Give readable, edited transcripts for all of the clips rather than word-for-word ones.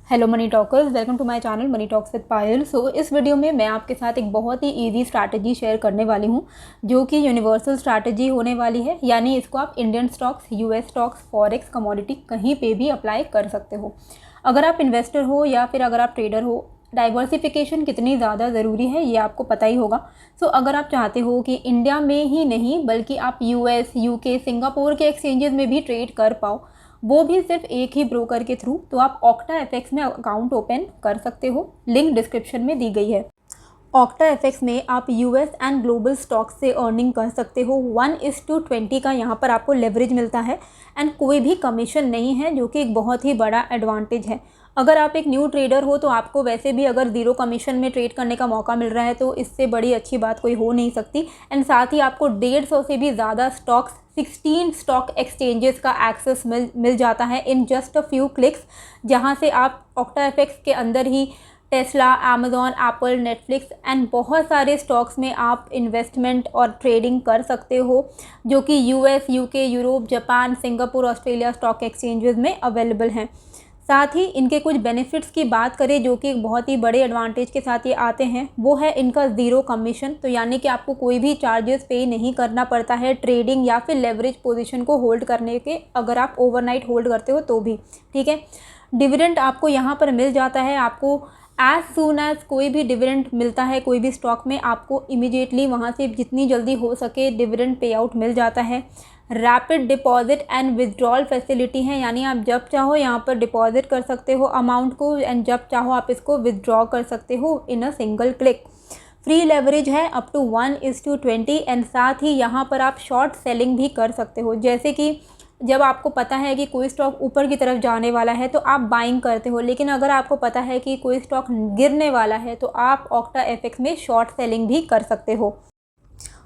Hello money talkers, welcome to my channel money talks with Payal. So इस video में मैं आपके साथ एक बहुत ही इजी स्ट्रैटेजी शेयर करने वाली हूँ जो कि यूनिवर्सल स्ट्रैटेजी होने वाली है। यानी इसको आप Indian stocks, US stocks, forex, commodity कहीं पे भी अप्लाई कर सकते हो। अगर आप इन्वेस्टर हो या फिर अगर आप ट्रेडर हो, डाइवर्सिफिकेशन कितनी ज़्यादा ज़रूरी है ये आपको पता ही होगा। सो अगर आप चाहते हो कि इंडिया में ही नहीं बल्कि आप यूएस, यूके, सिंगापुर के एक्सचेंजेस में भी ट्रेड कर पाओ, वो भी सिर्फ एक ही ब्रोकर के थ्रू, तो आप ऑक्टा एफएक्स में अकाउंट ओपन कर सकते हो। लिंक डिस्क्रिप्शन में दी गई है। ऑक्टा एफएक्स में आप यूएस एंड ग्लोबल स्टॉक्स से अर्निंग कर सकते हो। 1:20 का यहाँ पर आपको लेवरेज मिलता है एंड कोई भी कमीशन नहीं है, जो कि एक बहुत ही बड़ा एडवांटेज है। अगर आप एक न्यू ट्रेडर हो तो आपको वैसे भी अगर ज़ीरो कमीशन में ट्रेड करने का मौका मिल रहा है तो इससे बड़ी अच्छी बात कोई हो नहीं सकती। एंड साथ ही आपको 150 से भी ज़्यादा स्टॉक्स, 16 स्टॉक एक्सचेंजेस का एक्सेस मिल जाता है in just a few clicks, जहां से आप ऑक्टा एफएक्स के अंदर ही Tesla, Amazon, Apple, Netflix and बहुत सारे स्टॉक्स में आप इन्वेस्टमेंट और ट्रेडिंग कर सकते हो, जो कि US, UK, Europe, Japan, Singapore, Australia stock exchanges में अवेलेबल हैं। साथ ही इनके कुछ बेनिफिट्स की बात करें जो कि एक बहुत ही बड़े एडवांटेज के साथ ये आते हैं, वो है इनका ज़ीरो कमीशन। तो यानी कि आपको कोई भी चार्जेस पे नहीं करना पड़ता है ट्रेडिंग या फिर लेवरेज पोजीशन को होल्ड करने के, अगर आप ओवरनाइट होल्ड करते हो तो भी। ठीक है, डिविडेंड आपको यहाँ पर मिल जाता है। आपको एज सून एज कोई भी डिविडेंड मिलता है कोई भी स्टॉक में, आपको इमीडिएटली वहाँ से जितनी जल्दी हो सके डिविडेंड पे आउट मिल जाता है। Rapid deposit and withdrawal facility है, यानी आप जब चाहो यहाँ पर डिपॉजिट कर सकते हो अमाउंट को एंड जब चाहो आप इसको विथड्रॉ कर सकते हो in a single click. Free leverage है अप टू 1:20 एंड साथ ही यहाँ पर आप शॉर्ट सेलिंग भी कर सकते हो। जैसे कि जब आपको पता है कि कोई स्टॉक ऊपर की तरफ जाने वाला है तो आप बाइंग करते हो, लेकिन अगर आपको पता है कि कोई स्टॉक गिरने वाला है तो आप ऑक्टा एफएक्स में शॉर्ट सेलिंग भी कर सकते हो।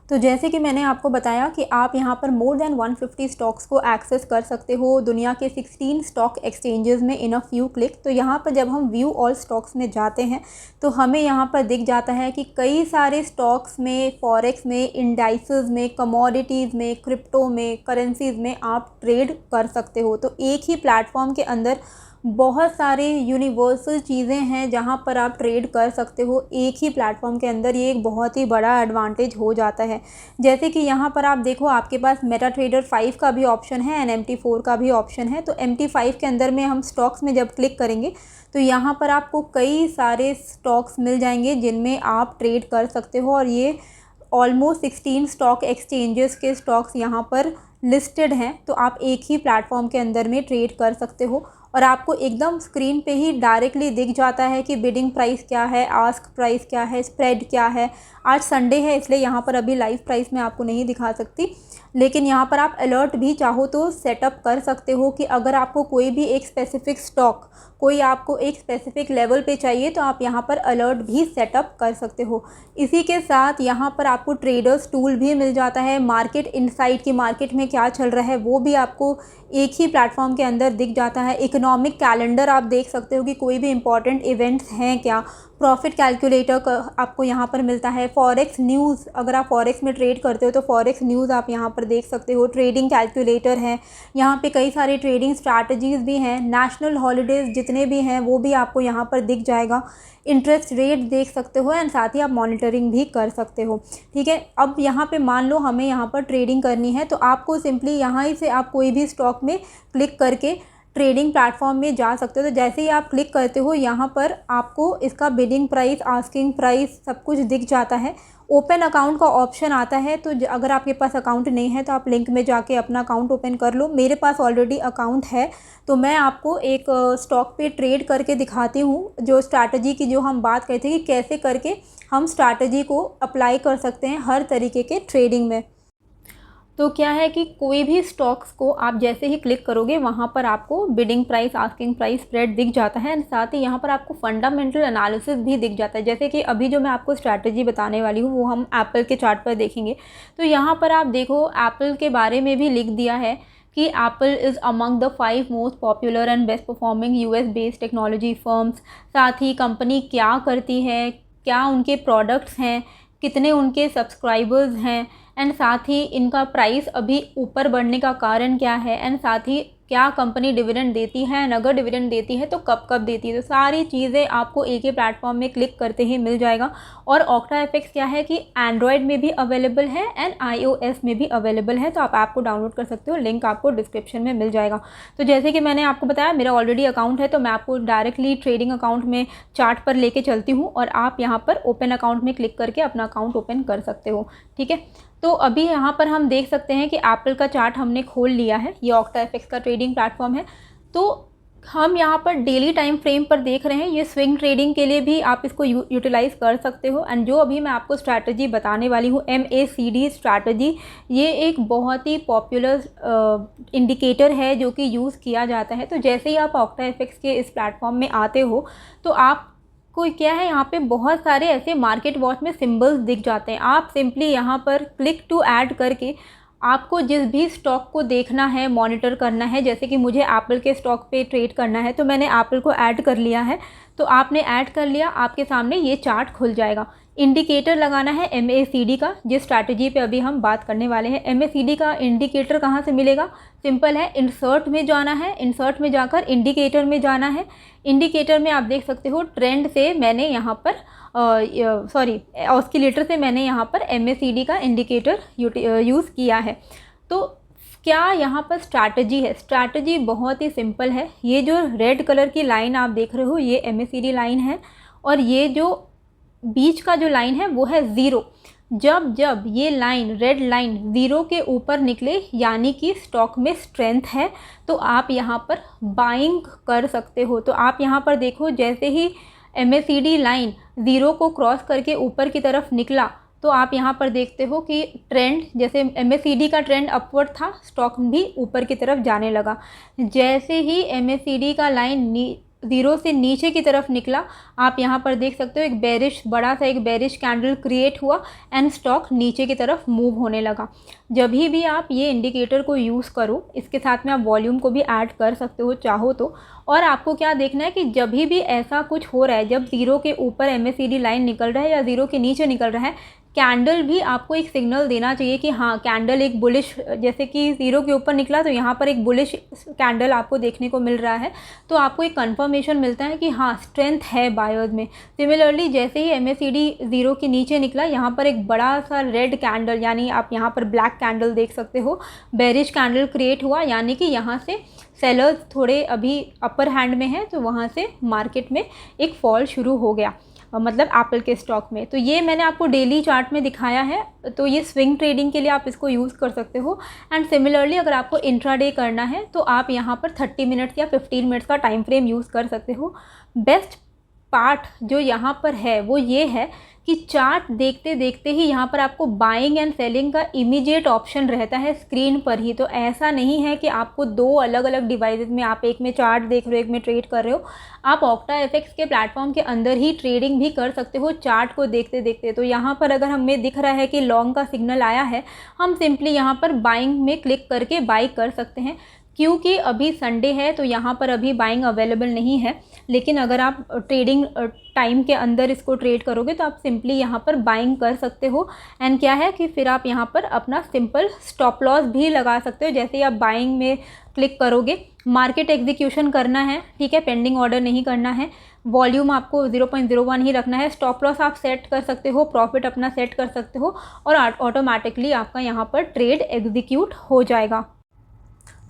तो जैसे कि मैंने आपको बताया कि आप यहाँ पर मोर देन 150 स्टॉक्स को एक्सेस कर सकते हो दुनिया के 16 स्टॉक एक्सचेंजेस में इन अ फ्यू क्लिक। तो यहाँ पर जब हम व्यू ऑल स्टॉक्स में जाते हैं तो हमें यहाँ पर दिख जाता है कि कई सारे स्टॉक्स में, फॉरेक्स में, इंडाइसेस में, कमोडिटीज़ में, क्रिप्टो में, करेंसीज़ में आप ट्रेड कर सकते हो। तो एक ही प्लेटफॉर्म के अंदर बहुत सारे यूनिवर्सल चीज़ें हैं जहां पर आप ट्रेड कर सकते हो एक ही प्लेटफॉर्म के अंदर। ये एक बहुत ही बड़ा एडवांटेज हो जाता है। जैसे कि यहाँ पर आप देखो, आपके पास मेटा ट्रेडर 5 का भी ऑप्शन है एंड MT4 का भी ऑप्शन है। तो MT5 के अंदर में हम स्टॉक्स में जब क्लिक करेंगे तो यहाँ पर आपको कई सारे स्टॉक्स मिल जाएंगे जिनमें आप ट्रेड कर सकते हो, और ये ऑलमोस्ट 16 स्टॉक एक्सचेंजेस के स्टॉक्स यहाँ पर लिस्टेड हैं। तो आप एक ही प्लेटफॉर्म के अंदर में ट्रेड कर सकते हो और आपको एकदम स्क्रीन पे ही डायरेक्टली दिख जाता है कि बिडिंग प्राइस क्या है, आस्क प्राइस क्या है, स्प्रेड क्या है। आज संडे है इसलिए यहाँ पर अभी लाइव प्राइस मैं आपको नहीं दिखा सकती, लेकिन यहाँ पर आप अलर्ट भी चाहो तो सेटअप कर सकते हो कि अगर आपको कोई भी एक स्पेसिफिक स्टॉक, कोई आपको एक स्पेसिफिक लेवल पे चाहिए तो आप यहाँ पर अलर्ट भी सेटअप कर सकते हो। इसी के साथ यहाँ पर आपको ट्रेडर्स टूल भी मिल जाता है। मार्केट इनसाइट की मार्केट में क्या चल रहा है वो भी आपको एक ही प्लेटफॉर्म के अंदर दिख जाता है। इकोनॉमिक कैलेंडर आप देख सकते हो कि कोई भी इंपॉर्टेंट इवेंट्स हैं क्या। प्रॉफिट कैलकुलेटर आपको यहाँ पर मिलता है। फॉरेक्स न्यूज़, अगर आप फॉरेक्स में ट्रेड करते हो तो फॉरेक्स न्यूज़ आप यहाँ पर देख सकते हो। ट्रेडिंग कैलकुलेटर है, यहाँ पे कई सारी ट्रेडिंग स्ट्रैटेजीज़ भी हैं। नेशनल हॉलीडेज़ जितने भी हैं वो भी आपको यहाँ पर दिख जाएगा। इंटरेस्ट रेट देख सकते हो एंड साथ ही आप मॉनिटरिंग भी कर सकते हो। ठीक है, अब यहाँ पे मान लो हमें यहाँ पर ट्रेडिंग करनी है तो आपको सिंपली यहाँ ही से आप कोई भी स्टॉक में क्लिक करके ट्रेडिंग प्लेटफॉर्म में जा सकते हो। तो जैसे ही आप क्लिक करते हो यहाँ पर आपको इसका बिडिंग प्राइस, आस्किंग प्राइस सब कुछ दिख जाता है। ओपन अकाउंट का ऑप्शन आता है, तो अगर आपके पास अकाउंट नहीं है तो आप लिंक में जाके अपना अकाउंट ओपन कर लो। मेरे पास ऑलरेडी अकाउंट है तो मैं आपको एक स्टॉक पे ट्रेड करके दिखाती हूँ, जो स्ट्रैटेजी की जो हम बात करते हैं कि कैसे करके हम स्ट्रैटेजी को अप्लाई कर सकते हैं हर तरीके के ट्रेडिंग में। तो क्या है कि कोई भी स्टॉक्स को आप जैसे ही क्लिक करोगे वहाँ पर आपको bidding price, asking price, spread दिख जाता है एंड साथ ही यहाँ पर आपको फंडामेंटल एनालिसिस भी दिख जाता है। जैसे कि अभी जो मैं आपको स्ट्रैटेजी बताने वाली हूँ वो हम एप्पल के चार्ट पर देखेंगे। तो यहाँ पर आप देखो एप्पल के बारे में भी लिख दिया है कि Apple is among the 5 most popular and best performing US based technology firms. साथ ही कंपनी क्या करती है, क्या उनके प्रोडक्ट्स हैं, कितने उनके सब्सक्राइबर्स हैं एंड साथ ही इनका प्राइस अभी ऊपर बढ़ने का कारण क्या है एंड साथ ही क्या कंपनी डिविडेंड देती है, अगर डिविडेंड देती है तो कब कब देती है, तो सारी चीज़ें आपको एक ही प्लेटफॉर्म में क्लिक करते ही मिल जाएगा। और OctaFX क्या है कि एंड्रॉयड में भी अवेलेबल है एंड iOS में भी अवेलेबल है, तो आप ऐप को डाउनलोड कर सकते हो, लिंक आपको डिस्क्रिप्शन में मिल जाएगा। तो जैसे कि मैंने आपको बताया मेरा ऑलरेडी अकाउंट है, तो मैं आपको डायरेक्टली ट्रेडिंग अकाउंट में चार्ट पर लेके चलती हूँ और आप यहाँ पर ओपन अकाउंट में क्लिक करके अपना अकाउंट ओपन कर सकते हो। ठीक है, तो अभी यहाँ पर हम देख सकते हैं कि एप्पल का चार्ट हमने खोल लिया है, ये OctaFX का ट्रेडिंग प्लेटफॉर्म है। तो हम यहाँ पर डेली टाइम फ्रेम पर देख रहे हैं, ये स्विंग ट्रेडिंग के लिए भी आप इसको यूटिलाइज़ कर सकते हो। एंड जो अभी मैं आपको स्ट्रैटेजी बताने वाली हूँ MACD स्ट्रैटेजी, ये एक बहुत ही पॉपुलर इंडिकेटर है जो कि यूज़ किया जाता है। तो जैसे ही आप OctaFX के इस प्लेटफॉर्म में आते हो तो आप कोई क्या है, यहाँ पे बहुत सारे ऐसे मार्केट वॉच में सिंबल्स दिख जाते हैं। आप सिंपली यहाँ पर क्लिक टू ऐड करके आपको जिस भी स्टॉक को देखना है, मॉनिटर करना है, जैसे कि मुझे एप्पल के स्टॉक पे ट्रेड करना है तो मैंने एप्पल को ऐड कर लिया है। तो आपने ऐड कर लिया, आपके सामने ये चार्ट खुल जाएगा। इंडिकेटर लगाना है MACD का, जिस स्ट्रैटेजी पे अभी हम बात करने वाले हैं। MACD का इंडिकेटर कहाँ से मिलेगा? सिंपल है, इंसर्ट में जाना है, इंसर्ट में जाकर इंडिकेटर में जाना है। इंडिकेटर में आप देख सकते हो ट्रेंड से मैंने यहाँ पर ऑस्किलेटर से मैंने यहाँ पर MACD का इंडिकेटर यूज़ किया है। तो क्या यहाँ पर स्ट्रैटेजी है? स्ट्रैटेजी बहुत ही सिंपल है। ये जो रेड कलर की लाइन आप देख रहे हो ये MACD लाइन है और ये जो बीच का जो लाइन है वो है ज़ीरो। जब जब ये लाइन, रेड लाइन ज़ीरो के ऊपर निकले यानी कि स्टॉक में स्ट्रेंथ है, तो आप यहाँ पर बाइंग कर सकते हो। तो आप यहाँ पर देखो, जैसे ही MACD लाइन ज़ीरो को क्रॉस करके ऊपर की तरफ निकला तो आप यहाँ पर देखते हो कि ट्रेंड, जैसे MACD का ट्रेंड अपवर्ड था, स्टॉक भी ऊपर की तरफ जाने लगा। जैसे ही MACD का लाइन ज़ीरो से नीचे की तरफ निकला, आप यहाँ पर देख सकते हो एक बेरिश, बड़ा सा एक बेरिश कैंडल क्रिएट हुआ एंड स्टॉक नीचे की तरफ मूव होने लगा। जब भी आप ये इंडिकेटर को यूज़ करो, इसके साथ में आप वॉल्यूम को भी ऐड कर सकते हो चाहो तो। और आपको क्या देखना है कि जब भी ऐसा कुछ हो रहा है, जब ज़ीरो के ऊपर MACD लाइन निकल रहा है या ज़ीरो के नीचे निकल रहा है, कैंडल भी आपको एक सिग्नल देना चाहिए कि हाँ कैंडल एक बुलिश, जैसे कि ज़ीरो के ऊपर निकला तो यहाँ पर एक बुलिश कैंडल आपको देखने को मिल रहा है, तो आपको एक कंफर्मेशन मिलता है कि हाँ स्ट्रेंथ है बायर्स में। सिमिलरली जैसे ही MACD ज़ीरो के नीचे निकला, यहाँ पर एक बड़ा सा रेड कैंडल, यानी आप यहाँ पर ब्लैक कैंडल देख सकते हो, बेरिश कैंडल क्रिएट हुआ, यानी कि यहाँ से सेलर्स थोड़े अभी अपर हैंड में हैं, तो वहाँ से मार्केट में एक फॉल शुरू हो गया, मतलब एप्पल के स्टॉक में। तो ये मैंने आपको डेली चार्ट में दिखाया है, तो ये स्विंग ट्रेडिंग के लिए आप इसको यूज़ कर सकते हो। एंड सिमिलरली अगर आपको इंट्राडे करना है तो आप यहाँ पर 30 मिनट्स या 15 मिनट्स का टाइम फ्रेम यूज़ कर सकते हो। बेस्ट पार्ट जो यहाँ पर है वो ये है कि चार्ट देखते देखते ही यहाँ पर आपको बाइंग एंड सेलिंग का इमीडिएट ऑप्शन रहता है स्क्रीन पर ही। तो ऐसा नहीं है कि आपको दो अलग अलग डिवाइसेस में, आप एक में चार्ट देख रहे हो, एक में ट्रेड कर रहे हो। आप OctaFX के प्लेटफॉर्म के अंदर ही ट्रेडिंग भी कर सकते हो चार्ट को देखते देखते। तो यहाँ पर अगर हमें दिख रहा है कि लॉन्ग का सिग्नल आया है, हम सिंपली यहाँ पर बाइंग में क्लिक करके बाई कर सकते हैं। क्योंकि अभी संडे है तो यहाँ पर अभी बाइंग अवेलेबल नहीं है, लेकिन अगर आप ट्रेडिंग टाइम के अंदर इसको ट्रेड करोगे तो आप सिंपली यहाँ पर बाइंग कर सकते हो। एंड क्या है कि फिर आप यहाँ पर अपना सिंपल स्टॉप लॉस भी लगा सकते हो। जैसे ही आप बाइंग में क्लिक करोगे, मार्केट एग्जीक्यूशन करना है, ठीक है, पेंडिंग ऑर्डर नहीं करना है, वॉल्यूम आपको 0.01 ही रखना है, स्टॉप लॉस आप सेट कर सकते हो, प्रॉफिट अपना सेट कर सकते हो और ऑटोमेटिकली आपका यहाँ पर ट्रेड एग्जीक्यूट हो जाएगा।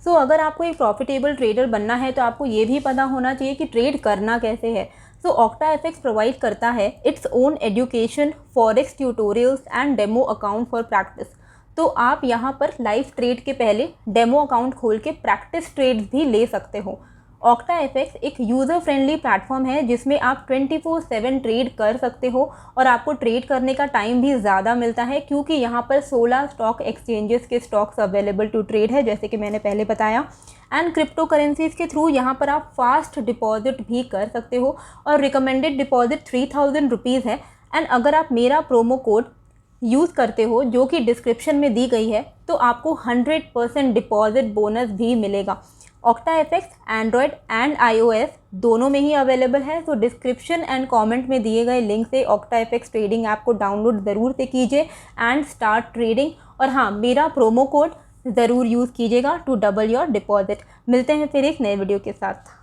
सो अगर आपको एक प्रॉफिटेबल ट्रेडर बनना है तो आपको ये भी पता होना चाहिए कि ट्रेड करना कैसे है। सो OctaFX प्रोवाइड करता है its own education, forex tutorials and demo account for practice. तो आप यहाँ पर लाइव ट्रेड के पहले डेमो अकाउंट खोल के प्रैक्टिस ट्रेड्स भी ले सकते हो। OctaFX एक यूज़र फ्रेंडली प्लेटफॉर्म है जिसमें आप 24/7 ट्रेड कर सकते हो और आपको ट्रेड करने का टाइम भी ज़्यादा मिलता है, क्योंकि यहाँ पर 16 स्टॉक एक्सचेंजेस के स्टॉक्स अवेलेबल टू ट्रेड है, जैसे कि मैंने पहले बताया। एंड क्रिप्टो करेंसीज़ के थ्रू यहाँ पर आप फास्ट डिपॉजिट भी कर सकते हो और रिकमेंडेड डिपॉजिट 3000 रुपीज़ है। एंड अगर आप मेरा प्रोमो कोड यूज़ करते हो जो कि डिस्क्रिप्शन में दी गई है, तो आपको 100% डिपॉजिट बोनस भी मिलेगा। OctaFX एंड्रॉयड एंड iOS दोनों में ही अवेलेबल है। तो डिस्क्रिप्शन एंड कमेंट में दिए गए लिंक से OctaFX ट्रेडिंग ऐप को डाउनलोड ज़रूर से कीजिए एंड स्टार्ट ट्रेडिंग। और हाँ, मेरा प्रोमो कोड ज़रूर यूज़ कीजिएगा टू डबल योर डिपॉजिट। मिलते हैं फिर एक नए वीडियो के साथ।